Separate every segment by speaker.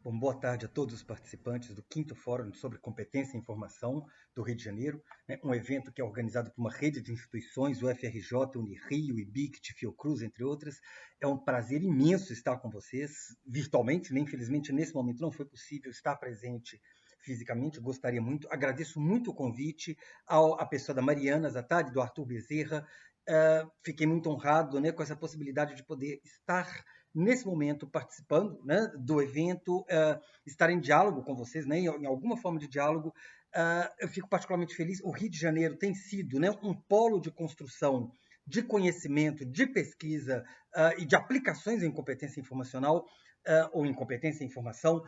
Speaker 1: Bom, boa tarde a todos os participantes do 5º Fórum sobre Competência e Informação do Rio de Janeiro, né? Um evento que é organizado por uma rede de instituições, o FRJ, Unirio, IBICT, Fiocruz, entre outras. É um prazer imenso estar com vocês virtualmente, né? Infelizmente, nesse momento não foi possível estar presente fisicamente, gostaria muito. Agradeço muito o convite à pessoa da Mariana Zattari, do Arthur Bezerra. Fiquei muito honrado, né, com essa possibilidade de poder estar nesse momento participando, né, do evento, estar em diálogo com vocês, né, em alguma forma de diálogo. Eu fico particularmente feliz. O Rio de Janeiro tem sido, né, um polo de construção de conhecimento, de pesquisa e de aplicações em competência informacional ou em competência em informação.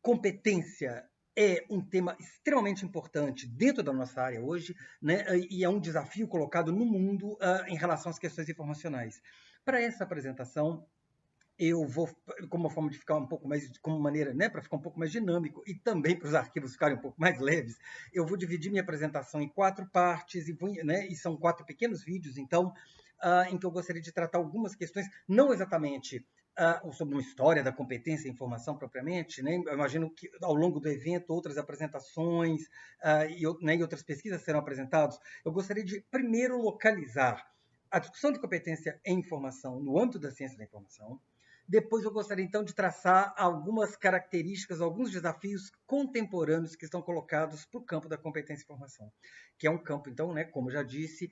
Speaker 1: Competência é um tema extremamente importante dentro da nossa área hoje, né, e é um desafio colocado no mundo em relação às questões informacionais. Para essa apresentação, eu vou, como uma forma de ficar um pouco mais, como maneira, né, para ficar um pouco mais dinâmico e também para os arquivos ficarem um pouco mais leves, eu vou dividir minha apresentação em 4 partes, e são 4 pequenos vídeos, então, em que eu gostaria de tratar algumas questões, não exatamente sobre uma história da competência e informação propriamente, né? Eu imagino que ao longo do evento outras apresentações e outras pesquisas serão apresentadas. Eu gostaria de primeiro localizar a discussão de competência em informação no âmbito da ciência da informação. Depois eu gostaria, então, de traçar algumas características, alguns desafios contemporâneos que estão colocados para o campo da competência e informação, que é um campo, então, né, como eu já disse,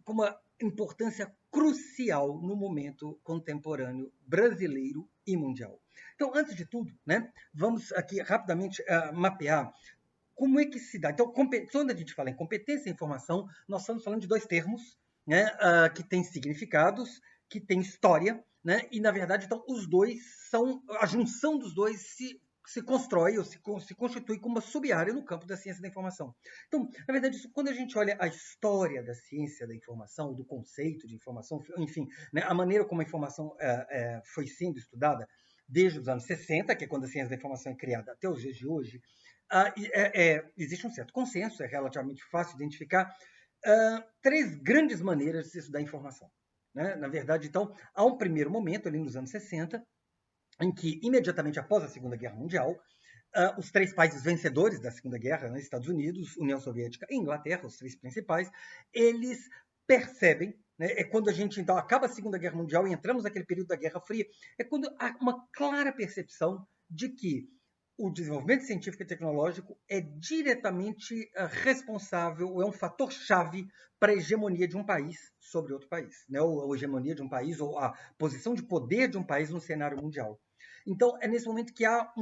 Speaker 1: com uma importância crucial no momento contemporâneo brasileiro e mundial. Então, antes de tudo, né, vamos aqui rapidamente mapear como é que se dá. Então, quando a gente fala em competência e informação, nós estamos falando de 2 termos, né, que têm significados, que têm história, né, e, na verdade, então, os dois são, a junção dos dois se constrói ou se constitui como uma sub-área no campo da ciência da informação. Então, na verdade, quando a gente olha a história da ciência da informação, do conceito de informação, enfim, né, a maneira como a informação foi sendo estudada desde os anos 60, que é quando a ciência da informação é criada, até os dias de hoje, existe um certo consenso, é relativamente fácil identificar 3 grandes maneiras de se estudar informação. Né? Na verdade, então, há um primeiro momento, ali nos anos 60, em que, imediatamente após a Segunda Guerra Mundial, os 3 países vencedores da Segunda Guerra, né, Estados Unidos, União Soviética e Inglaterra, os 3 principais, eles percebem, né, é quando a gente, então, acaba a Segunda Guerra Mundial e entramos naquele período da Guerra Fria, é quando há uma clara percepção de que o desenvolvimento científico e tecnológico é diretamente responsável, é um fator-chave para a hegemonia de um país sobre outro país, né? Ou a hegemonia de um país, ou a posição de poder de um país no cenário mundial. Então, é nesse momento que há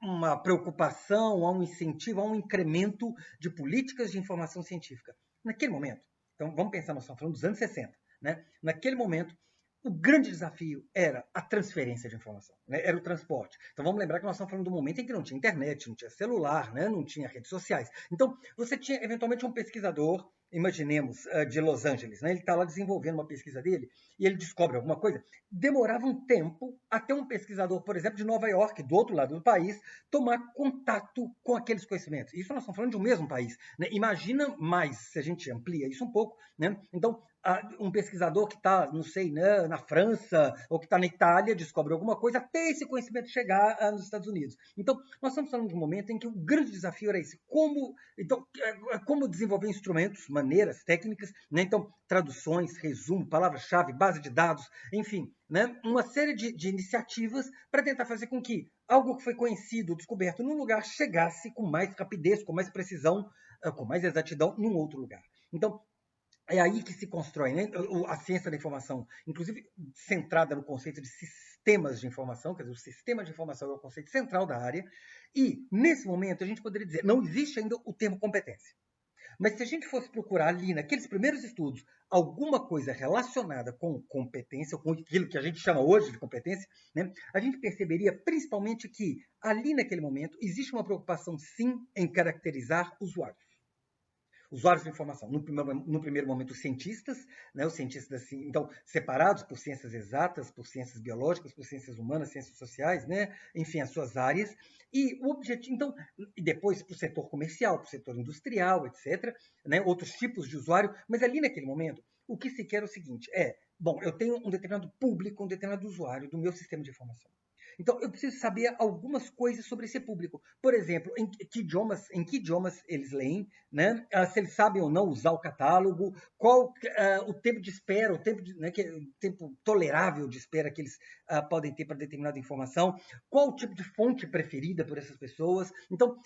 Speaker 1: uma preocupação, há um incentivo, há um incremento de políticas de informação científica. Naquele momento, então vamos pensar, nós estamos falando dos anos 60, né? Naquele momento, o grande desafio era a transferência de informação, né? Era o transporte. Então vamos lembrar que nós estamos falando do momento em que não tinha internet, não tinha celular, né? Não tinha redes sociais. Então você tinha eventualmente um pesquisador, imaginemos, de Los Angeles, né? Ele está lá desenvolvendo uma pesquisa dele e ele descobre alguma coisa. Demorava um tempo até um pesquisador, por exemplo, de Nova York, do outro lado do país, tomar contato com aqueles conhecimentos. Isso nós estamos falando de um mesmo país, né? Imagina mais, se a gente amplia isso um pouco, né? Então, um pesquisador que está, não sei, né, na França ou que está na Itália descobre alguma coisa até esse conhecimento chegar nos Estados Unidos. Então, nós estamos falando de um momento em que o grande desafio era esse. Como desenvolver instrumentos, maneiras, técnicas, né? Então, traduções, resumo, palavra-chave, base de dados, enfim, né? Uma série de iniciativas para tentar fazer com que algo que foi conhecido, descoberto num lugar, chegasse com mais rapidez, com mais precisão, com mais exatidão num outro lugar. Então, é aí que se constrói, né, a ciência da informação, inclusive centrada no conceito de sistemas de informação, quer dizer, o sistema de informação é o conceito central da área, e, nesse momento, a gente poderia dizer, não existe ainda o termo competência. Mas se a gente fosse procurar ali, naqueles primeiros estudos, alguma coisa relacionada com competência, ou com aquilo que a gente chama hoje de competência, né, a gente perceberia principalmente que, ali naquele momento, existe uma preocupação, sim, em caracterizar usuários. Usuários de informação. No primeiro momento, os cientistas, né, os cientistas assim, então, separados por ciências exatas, por ciências biológicas, por ciências humanas, ciências sociais, né, enfim, as suas áreas. E o objetivo, então, e depois para o setor comercial, para o setor industrial, etc., né, outros tipos de usuário, mas ali naquele momento, o que se quer é o seguinte, bom, eu tenho um determinado público, um determinado usuário do meu sistema de informação. Então, eu preciso saber algumas coisas sobre esse público. Por exemplo, em que idiomas eles leem, né? Se eles sabem ou não usar o catálogo, qual o tempo de espera, o tempo tolerável de espera que eles podem ter para determinada informação, qual o tipo de fonte preferida por essas pessoas. Então,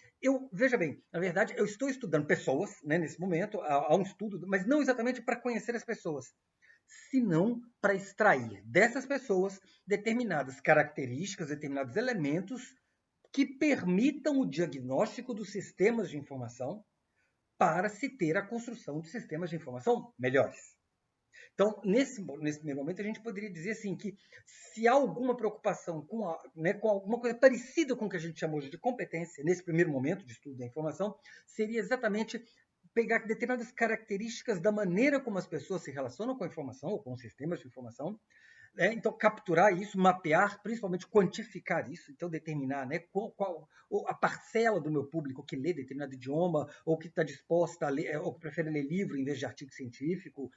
Speaker 1: veja bem, na verdade, eu estou estudando pessoas, né, nesse momento, há um estudo, mas não exatamente para conhecer as pessoas, senão para extrair dessas pessoas determinadas características, determinados elementos que permitam o diagnóstico dos sistemas de informação para se ter a construção de sistemas de informação melhores. Então, nesse primeiro momento, a gente poderia dizer assim que se há alguma preocupação com alguma coisa parecida com o que a gente chamou de competência, nesse primeiro momento de estudo da informação, seria exatamente pegar determinadas características da maneira como as pessoas se relacionam com a informação ou com os sistemas de informação, então capturar isso, mapear, principalmente quantificar isso, então determinar, né, qual a parcela do meu público que lê determinado idioma, ou que está disposta a ler, ou que prefere ler livro em vez de artigo científico,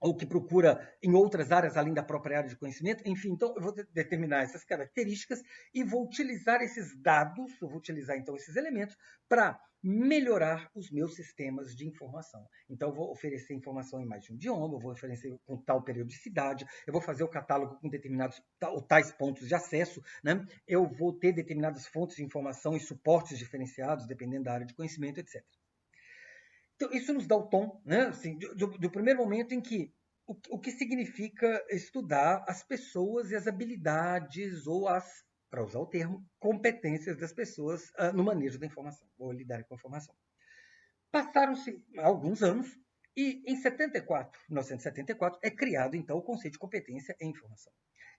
Speaker 1: ou que procura em outras áreas além da própria área de conhecimento. Enfim, então eu vou determinar essas características e vou utilizar esses dados, eu vou utilizar então esses elementos para melhorar os meus sistemas de informação. Então eu vou oferecer informação em mais de um idioma, eu vou oferecer com tal periodicidade, eu vou fazer o catálogo com determinados tais pontos de acesso, né? Eu vou ter determinadas fontes de informação e suportes diferenciados, dependendo da área de conhecimento, etc. Então, isso nos dá o tom, né? Assim, do primeiro momento em que o que significa estudar as pessoas e as habilidades ou para usar o termo, competências das pessoas no manejo da informação, ou lidar com a informação. Passaram-se alguns anos e em 1974, é criado, então, o conceito de competência em informação.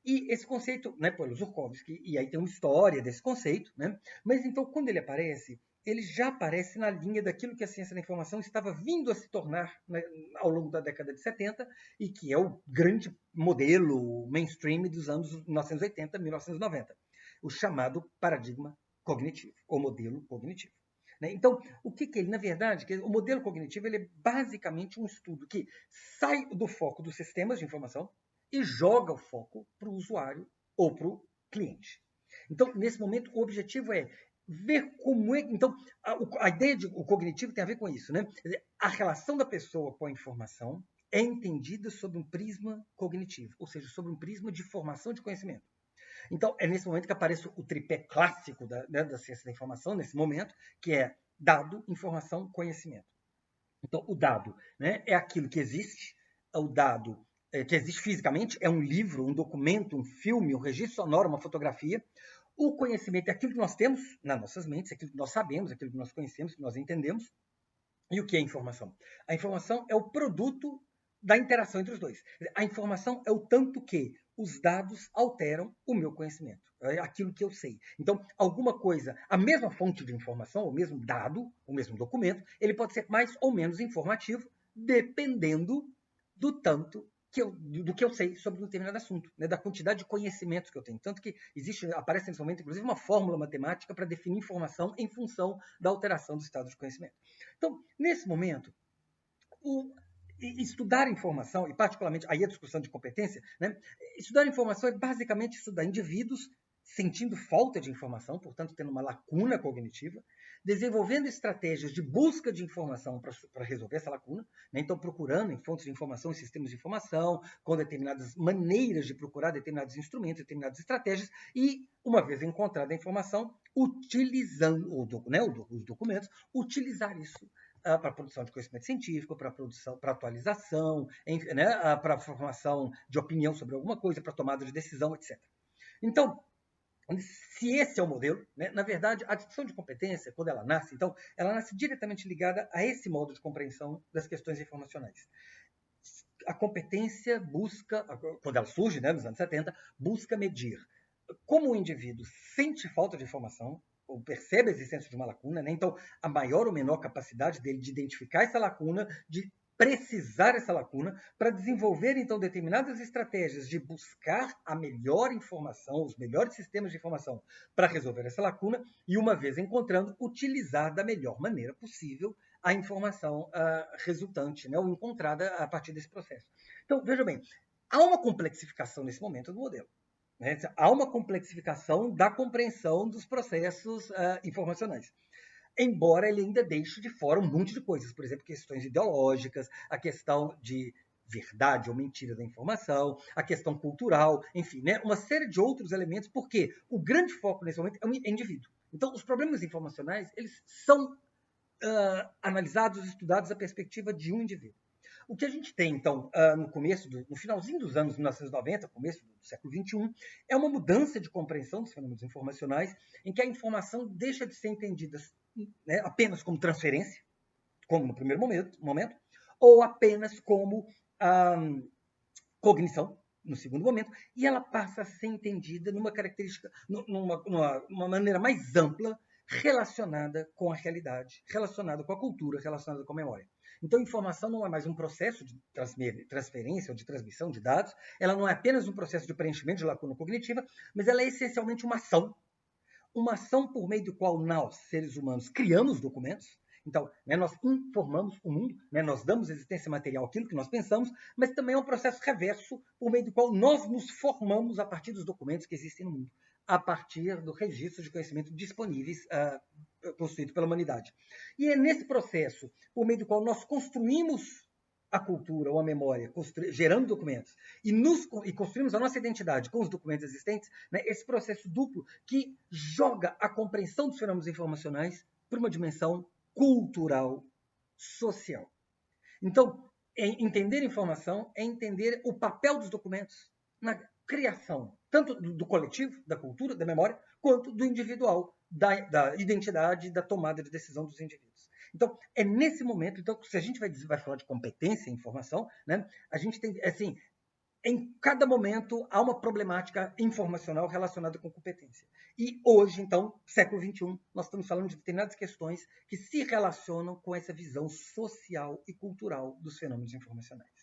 Speaker 1: E esse conceito, né, pelo Zukovsky, e aí tem uma história desse conceito, né? Mas então, quando ele já aparece na linha daquilo que a ciência da informação estava vindo a se tornar, né, ao longo da década de 70 e que é o grande modelo mainstream dos anos 1980, 1990, o chamado paradigma cognitivo, ou modelo cognitivo. Então, o que ele, na verdade, o modelo cognitivo ele é basicamente um estudo que sai do foco dos sistemas de informação e joga o foco para o usuário ou para o cliente. Então, nesse momento, o objetivo é ver como é. Então, a ideia de o cognitivo tem a ver com isso, né? Quer dizer, a relação da pessoa com a informação é entendida sob um prisma cognitivo, ou seja, sob um prisma de formação de conhecimento. Então, é nesse momento que aparece o tripé clássico da ciência da informação, nesse momento, que é dado, informação, conhecimento. Então, o dado, né, é aquilo que existe, o dado que existe fisicamente, é um livro, um documento, um filme, um registro sonoro, uma fotografia. O conhecimento é aquilo que nós temos nas nossas mentes, aquilo que nós sabemos, aquilo que nós conhecemos, que nós entendemos. E o que é informação? A informação é o produto da interação entre os dois. A informação é o tanto que os dados alteram o meu conhecimento, é aquilo que eu sei. Então, alguma coisa, a mesma fonte de informação, o mesmo dado, o mesmo documento, ele pode ser mais ou menos informativo, dependendo do tanto do que eu sei sobre um determinado assunto, né, da quantidade de conhecimentos que eu tenho. Tanto que aparece nesse momento, inclusive, uma fórmula matemática para definir informação em função da alteração do estado de conhecimento. Então, nesse momento, estudar informação, e particularmente aí a discussão de competência, né, estudar informação é basicamente estudar indivíduos sentindo falta de informação, portanto, tendo uma lacuna cognitiva, desenvolvendo estratégias de busca de informação para resolver essa lacuna, né? Então procurando em fontes de informação, em sistemas de informação, com determinadas maneiras de procurar determinados instrumentos, determinadas estratégias, e, uma vez encontrada a informação, utilizando os documentos, utilizar isso para a produção de conhecimento científico, para atualização, né, para a formação de opinião sobre alguma coisa, para tomada de decisão, etc. Então, se esse é o modelo, né, na verdade, a discussão de competência, quando ela nasce, então, ela nasce diretamente ligada a esse modo de compreensão das questões informacionais. A competência busca, quando ela surge, né, nos anos 70, busca medir como o indivíduo sente falta de informação, ou percebe a existência de uma lacuna, né? Então, a maior ou menor capacidade dele de identificar essa lacuna, de precisar essa lacuna, para desenvolver, então, determinadas estratégias de buscar a melhor informação, os melhores sistemas de informação para resolver essa lacuna, e, uma vez encontrando, utilizar da melhor maneira possível a informação resultante, né, ou encontrada a partir desse processo. Então, veja bem, há uma complexificação nesse momento do modelo. né? Há uma complexificação da compreensão dos processos informacionais. Embora ele ainda deixe de fora um monte de coisas, por exemplo, questões ideológicas, a questão de verdade ou mentira da informação, a questão cultural, enfim, né? Uma série de outros elementos, porque o grande foco nesse momento é o indivíduo. Então, os problemas informacionais, eles são analisados, estudados da perspectiva de um indivíduo. O que a gente tem, então, no finalzinho dos anos 1990, começo do século XXI, é uma mudança de compreensão dos fenômenos informacionais, em que a informação deixa de ser entendida, né, apenas como transferência, como no primeiro momento, ou apenas como cognição, no segundo momento, e ela passa a ser entendida numa característica, numa maneira mais ampla, relacionada com a realidade, relacionada com a cultura, relacionada com a memória. Então, informação não é mais um processo de transferência ou de transmissão de dados, ela não é apenas um processo de preenchimento de lacuna cognitiva, mas ela é essencialmente uma ação por meio do qual nós, seres humanos, criamos documentos. Então, né, nós informamos o mundo, né, nós damos existência material àquilo que nós pensamos, mas também é um processo reverso por meio do qual nós nos formamos a partir dos documentos que existem no mundo, a partir do registro de conhecimento disponíveis possuído pela humanidade. E é nesse processo, por meio do qual nós construímos a cultura ou a memória, gerando documentos, e construímos a nossa identidade com os documentos existentes, né, esse processo duplo que joga a compreensão dos fenômenos informacionais para uma dimensão cultural, social. Então, entender informação é entender o papel dos documentos na criação, tanto do coletivo, da cultura, da memória, quanto do individual, da identidade, da tomada de decisão dos indivíduos. Então, é nesse momento, então, se a gente vai falar de competência em informação, né, a gente tem, assim, em cada momento há uma problemática informacional relacionada com competência. E hoje, então, século XXI, nós estamos falando de determinadas questões que se relacionam com essa visão social e cultural dos fenômenos informacionais.